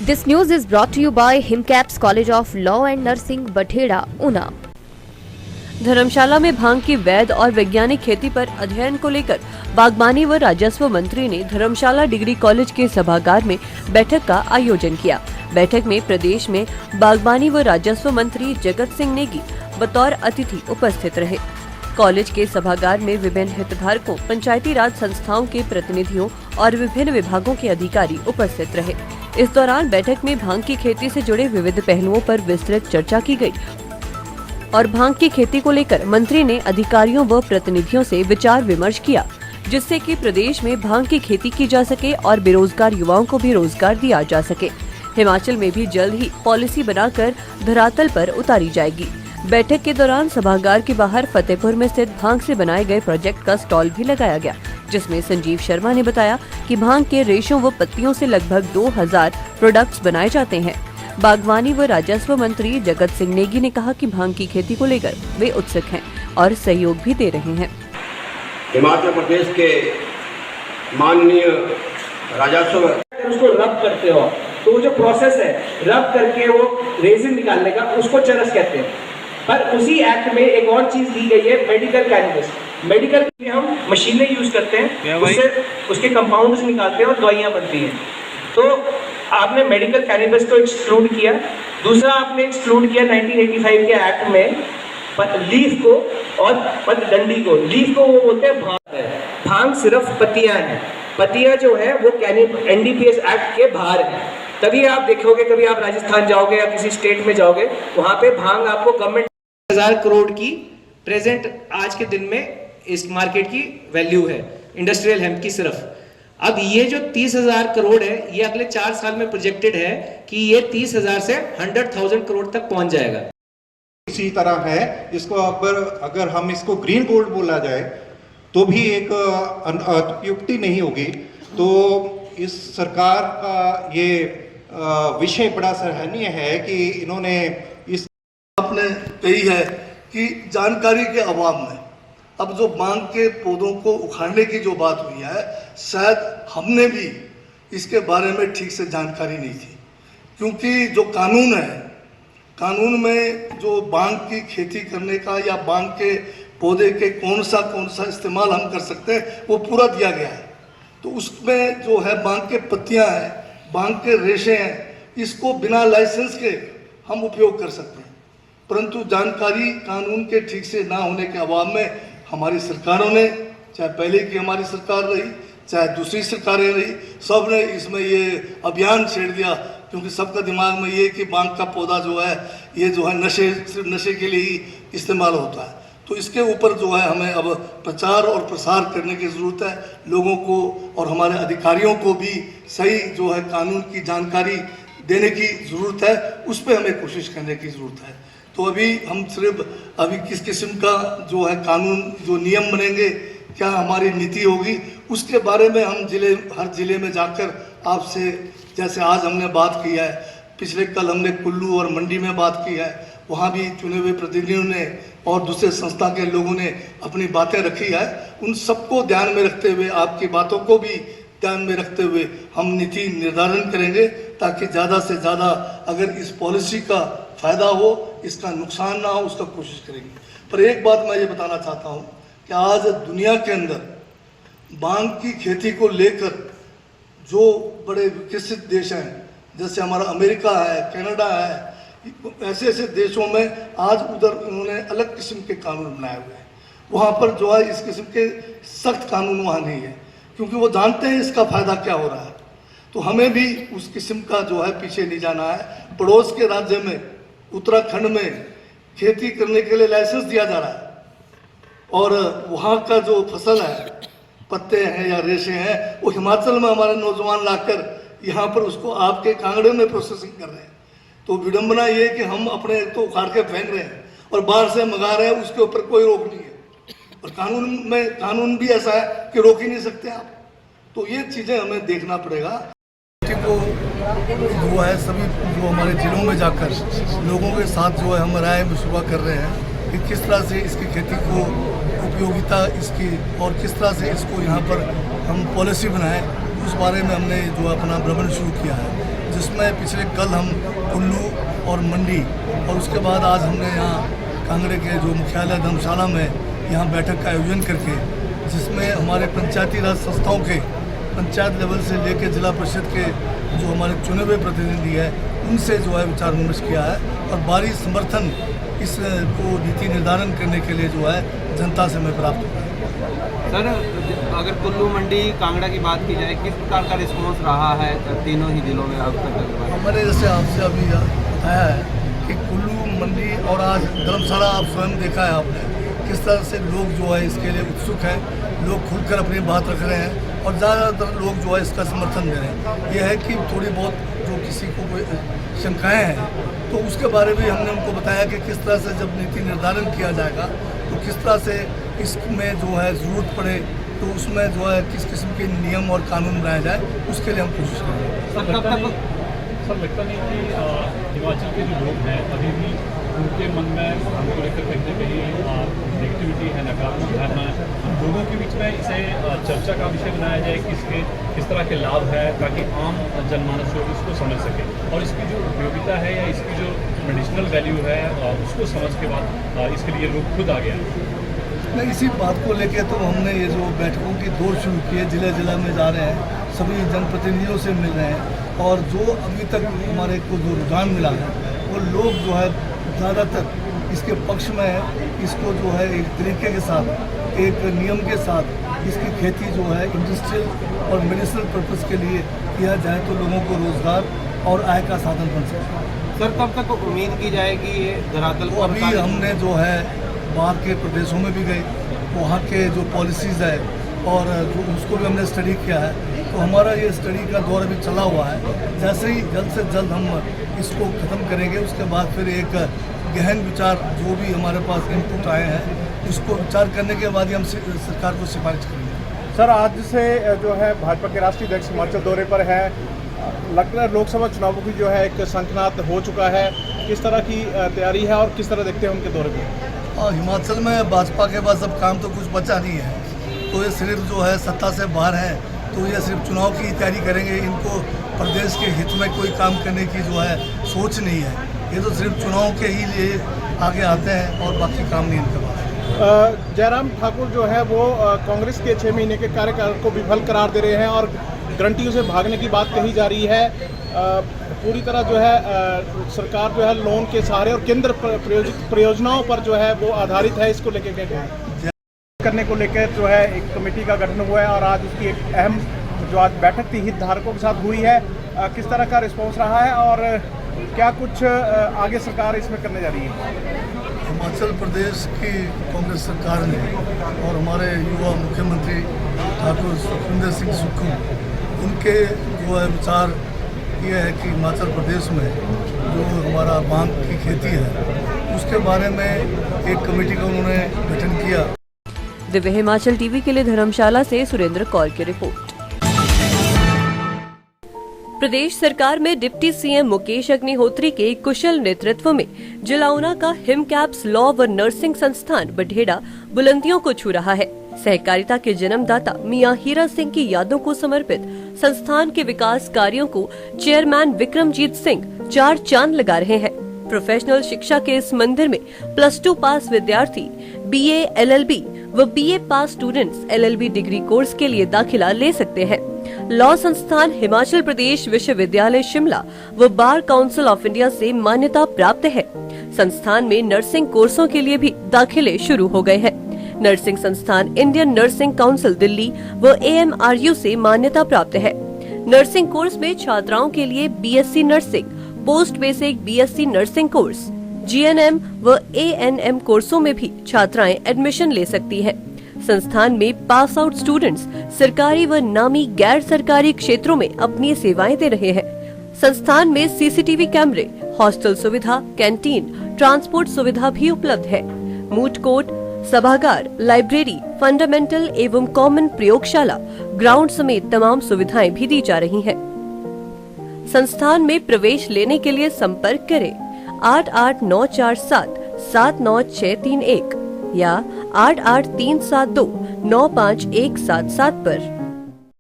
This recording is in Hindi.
This news is brought to you by Himcaps College of Law and Nursing, Batheda, Una. धर्मशाला में भांग की वैध और वैज्ञानिक खेती पर अध्ययन को लेकर बागवानी व राजस्व मंत्री ने धर्मशाला डिग्री कॉलेज के सभागार में बैठक का आयोजन किया। बैठक में प्रदेश में बागवानी व राजस्व मंत्री जगत सिंह नेगी बतौर अतिथि उपस्थित रहे। कॉलेज के सभागार में विभिन्न हितधारकों, पंचायती राज संस्थाओं के प्रतिनिधियों और विभिन्न विभागों के अधिकारी उपस्थित रहे। इस दौरान बैठक में भांग की खेती से जुड़े विविध पहलुओं पर विस्तृत चर्चा की गई और भांग की खेती को लेकर मंत्री ने अधिकारियों व प्रतिनिधियों से विचार विमर्श किया, जिससे कि प्रदेश में भांग की खेती की जा सके और बेरोजगार युवाओं को भी रोजगार दिया जा सके। हिमाचल में भी जल्द ही पॉलिसी बनाकर धरातल पर उतारी जाएगी। बैठक के दौरान सभागार के बाहर फतेहपुर में स्थित भांग से बनाए गए प्रोजेक्ट का स्टॉल भी लगाया गया, जिसमें संजीव शर्मा ने बताया कि भांग के रेशों व पत्तियों से लगभग 2000 प्रोडक्ट्स बनाए जाते हैं। बागवानी व राजस्व मंत्री जगत सिंह नेगी ने कहा कि भांग की खेती को लेकर वे उत्सुक हैं और सहयोग भी दे रहे हैं। हिमाचल प्रदेश के माननीय राजस्व उसको रब करते हो तो वो जो प्रोसेस है रब करके वो रेजिन निकालने का, उसको चरस कहते हैं। पर उसी एक्ट में एक और चीज दी गई है, मेडिकल कैनबिस। मेडिकल के लिए हम मशीनें यूज करते हैं, उससे उसके कंपाउंड्स निकालते हैं और दवाइयाँ बनती हैं। तो आपने मेडिकल कैनबिस को एक्सक्लूड किया। दूसरा आपने एक्सक्लूड किया 1985 के एक्ट में लीफ को और पतडंडी को। लीफ को वो बोलते हैं भांग है, भांग सिर्फ पत्तियां हैं। पत्तियां जो है वो NDPS एक्ट के बाहर है। तभी आप देखोगे, कभी आप राजस्थान जाओगे या किसी स्टेट में जाओगे, वहां पे भांग आपको गवर्नमेंट 1000 करोड़ की प्रेजेंट आज के दिन में इस मार्केट की वैल्यू है इंडस्ट्रियल हेम्प की सिर्फ। अब ये जो 30,000 करोड़ है, ये अगले 4 साल में प्रोजेक्टेड है कि ये 30,000 से 100,000 करोड़ तक पहुंच जाएगा। इसी तरह है, इसको अगर हम इसको ग्रीन गोल्ड बोला जाए तो भी एक अत्युक्ति नहीं होगी। तो इस सरकार का ये विषय बड़ा सराहनीय है कि इन्होंने इस आपने कही है कि जानकारी के अभाव में अब जो भांग के पौधों को उखाड़ने की जो बात हुई है, शायद हमने भी इसके बारे में ठीक से जानकारी नहीं थी। क्योंकि जो कानून है, कानून में जो भांग की खेती करने का या भांग के पौधे के कौन सा इस्तेमाल हम कर सकते हैं वो पूरा दिया गया है। तो उसमें जो है भांग के पत्तियां हैं, भांग के रेशे हैं, इसको बिना लाइसेंस के हम उपयोग कर सकते हैं। परंतु जानकारी कानून के ठीक से ना होने के अभाव में हमारी सरकारों ने, चाहे पहले की हमारी सरकार रही, चाहे दूसरी सरकारें रही, सब ने इसमें ये अभियान छेड़ दिया। क्योंकि सबका दिमाग में ये कि भांग का पौधा जो है ये जो है सिर्फ नशे के लिए ही इस्तेमाल होता है। तो इसके ऊपर जो है हमें अब प्रचार और प्रसार करने की ज़रूरत है। लोगों को और हमारे अधिकारियों को भी सही जो है कानून की जानकारी देने की ज़रूरत है, उस पर हमें कोशिश करने की ज़रूरत है। तो अभी हम सिर्फ अभी किस किस्म का जो है कानून, जो नियम बनेंगे, क्या हमारी नीति होगी, उसके बारे में हम हर ज़िले में जाकर आपसे, जैसे आज हमने बात की है, पिछले कल हमने कुल्लू और मंडी में बात की है, वहाँ भी चुने हुए प्रतिनिधियों ने और दूसरे संस्था के लोगों ने अपनी बातें रखी है। उन सबको ध्यान में रखते हुए, आपकी बातों को भी ध्यान में रखते हुए हम नीति निर्धारण करेंगे, ताकि ज़्यादा से ज़्यादा अगर इस पॉलिसी का फ़ायदा हो, इसका नुकसान ना हो, उसका कोशिश करेंगे। पर एक बात मैं ये बताना चाहता हूँ कि आज दुनिया के अंदर भांग की खेती को लेकर जो बड़े विकसित देश हैं, जैसे हमारा अमेरिका है, कनाडा है, ऐसे ऐसे देशों में आज उधर उन्होंने अलग किस्म के कानून बनाए हुए हैं। वहाँ पर जो है इस किस्म के सख्त कानून वहाँ नहीं है, क्योंकि वो जानते हैं इसका फ़ायदा क्या हो रहा है। तो हमें भी उस किस्म का जो है पीछे नहीं जाना है। पड़ोस के राज्य में, उत्तराखंड में खेती करने के लिए लाइसेंस दिया जा रहा है और वहाँ का जो फसल है, पत्ते हैं या रेशे हैं, वो हिमाचल में हमारे नौजवान लाकर यहाँ पर उसको आपके कांगड़े में प्रोसेसिंग कर रहे हैं। तो विडंबना ये कि हम अपने तो उखाड़ के फेंक रहे हैं और बाहर से मंगा रहे हैं, उसके ऊपर कोई रोक नहीं है। और कानून भी ऐसा है कि रोक ही नहीं सकते आप। तो ये चीज़ें हमें देखना पड़ेगा। को जो है सभी जो हमारे जिलों में जाकर लोगों के साथ जो है हम राय मशवरा कर रहे हैं कि किस तरह से इसकी खेती को उपयोगिता इसकी और किस तरह से इसको यहाँ पर हम पॉलिसी बनाएं, उस बारे में हमने जो अपना भ्रमण शुरू किया है, जिसमें पिछले कल हम कुल्लू और मंडी और उसके बाद आज हमने यहाँ कांगड़े के जो मुख्यालय धर्मशाला में यहाँ बैठक का आयोजन करके, जिसमें हमारे पंचायती राज संस्थाओं के पंचायत लेवल से लेकर जिला परिषद के जो हमारे चुने हुए प्रतिनिधि है उनसे जो है विचार विमर्श किया है और भारी समर्थन इस को नीति निर्धारण करने के लिए जो है जनता से हमें प्राप्त हुआ है। सर, अगर कुल्लू मंडी कांगड़ा की बात की जाए, किस प्रकार का रिस्पॉन्स रहा है तीनों ही जिलों में अब तक? हमारे जैसे आपसे अभी बताया है कि कुल्लू मंडी और आज धर्मशाला आप स्वयं देखा है आपने किस तरह से लोग जो है इसके लिए उत्सुक हैं, लोग खुलकर अपनी बात रख रहे हैं और ज़्यादातर लोग जो है इसका समर्थन दे रहे हैं। यह है कि थोड़ी बहुत जो किसी को कोई शंकाएँ हैं तो उसके बारे में हमने उनको बताया कि किस तरह से जब नीति निर्धारण किया जाएगा तो किस तरह से इसमें जो है ज़रूरत पड़े तो उसमें जो है किस किस्म के नियम और कानून बनाया जाए, उसके लिए हम कोशिश करेंगे। सर, लगता नहीं कि हिमाचल के जो लोग हैं अभी भी उनके मन में हमको लेकर कहीं ना कहीं नेगेटिविटी है, नकारात्मक धारणा है। लोगों के बीच में इसे चर्चा का विषय बनाया जाए कि इसके किस तरह के लाभ है, ताकि आम जनमानस लोग इसको समझ सके और इसकी जो उपयोगिता है या इसकी जो मेडिसिनल वैल्यू है उसको समझ के बाद इसके लिए लोग खुद आ गया। नहीं, इसी बात को लेकर तो हमने ये जो बैठकों की दौर शुरू की है, जिला जिला में जा रहे हैं, सभी जनप्रतिनिधियों से मिल रहे हैं और जो अभी तक हमारे को जो रुझान मिला है वो लोग जो है ज़्यादातर इसके पक्ष में है। इसको जो है एक तरीके के साथ, एक नियम के साथ इसकी खेती जो है इंडस्ट्रियल और मेडिसिनल पर्पज़ के लिए किया जाए तो लोगों को रोज़गार और आय का साधन बन सकता है। सर, कब तक उम्मीद की जाएगी ये धरातल पर? अभी हमने जो है बाहर के प्रदेशों में भी गए, वहाँ के जो पॉलिसीज़ है और जो उसको भी हमने स्टडी किया है, तो हमारा ये स्टडी का दौर अभी चला हुआ है। जैसे ही जल्द से जल्द हम इसको ख़त्म करेंगे उसके बाद फिर एक गहन विचार जो भी हमारे पास इनपुट आए हैं उसको विचार करने के बाद ही हम सरकार को सिफारिश करेंगे। सर, आज से जो है भाजपा के राष्ट्रीय अध्यक्ष हिमाचल दौरे पर है, लगता है लोकसभा चुनावों की जो है एक शंखनाद हो चुका है, किस तरह की तैयारी है और किस तरह देखते हैं उनके दौरे को? और हिमाचल में भाजपा के पास अब काम तो कुछ बचा नहीं है, तो ये सिर्फ जो है सत्ता से बाहर है तो ये सिर्फ चुनाव की तैयारी करेंगे। इनको प्रदेश के हित में कोई काम करने की जो है सोच नहीं है, ये तो सिर्फ चुनाव के ही लिए आगे आते हैं और बाकी काम नहीं इनके पास। जयराम ठाकुर जो है वो कांग्रेस के 6 महीने के कार्यकाल को विफल करार दे रहे हैं और गारंटियों से भागने की बात कही जा रही है। पूरी तरह जो है सरकार जो है लोन के सहारे और केंद्र प्रायोजित परियोजनाओं पर जो है वो आधारित है। इसको लेकर क्या करने को लेकर जो है एक कमेटी का गठन हुआ है और आज उसकी एक अहम जो आज बैठक थी हितधारकों के साथ हुई है। किस तरह का रिस्पॉन्स रहा है और क्या कुछ आगे सरकार इसमें करने जा रही है? हिमाचल प्रदेश की कांग्रेस सरकार ने और हमारे युवा मुख्यमंत्री ठाकुर सुखविंदर सिंह सुक्खू, उनके जो है विचार ये है कि हिमाचल प्रदेश में जो हमारा भांग की खेती है उसके बारे में एक कमेटी का उन्होंने गठन किया। दिव्य हिमाचल टीवी के लिए धर्मशाला से सुरेंद्र कौर की रिपोर्ट। प्रदेश सरकार में डिप्टी सीएम मुकेश अग्निहोत्री के कुशल नेतृत्व में जिलाऊना का हिमकैप्स लॉ व नर्सिंग संस्थान बठेड़ा बुलंदियों को छू रहा है। सहकारिता के जन्मदाता मियां हीरा सिंह की यादों को समर्पित संस्थान के विकास कार्यों को चेयरमैन विक्रमजीत सिंह 4 चांद लगा रहे हैं। प्रोफेशनल शिक्षा के इस मंदिर में +2 पास विद्यार्थी BA LLB व BA पास स्टूडेंट्स LLB डिग्री कोर्स के लिए दाखिला ले सकते हैं। लॉ संस्थान हिमाचल प्रदेश विश्वविद्यालय शिमला व बार काउंसिल ऑफ इंडिया से मान्यता प्राप्त है। संस्थान में नर्सिंग कोर्सों के लिए भी दाखिले शुरू हो गए हैं। नर्सिंग संस्थान इंडियन नर्सिंग काउंसिल दिल्ली व AMRU से मान्यता प्राप्त है। नर्सिंग कोर्स में छात्राओं के लिए BSc nursing, post basic BSc nursing course, GNM व ANM कोर्सों में भी छात्राएं एडमिशन ले सकती हैं। संस्थान में पास आउट स्टूडेंट्स सरकारी व नामी गैर सरकारी क्षेत्रों में अपनी सेवाएं दे रहे हैं। संस्थान में CCTV कैमरे, हॉस्टल सुविधा, कैंटीन, ट्रांसपोर्ट सुविधा भी उपलब्ध है। मूट कोर्ट, सभागार, लाइब्रेरी, फंडामेंटल एवं कॉमन प्रयोगशाला, ग्राउंड समेत तमाम सुविधाएं भी दी जा रही हैं। संस्थान में प्रवेश लेने के लिए संपर्क करें 889447 79631 या 8837295177 पर।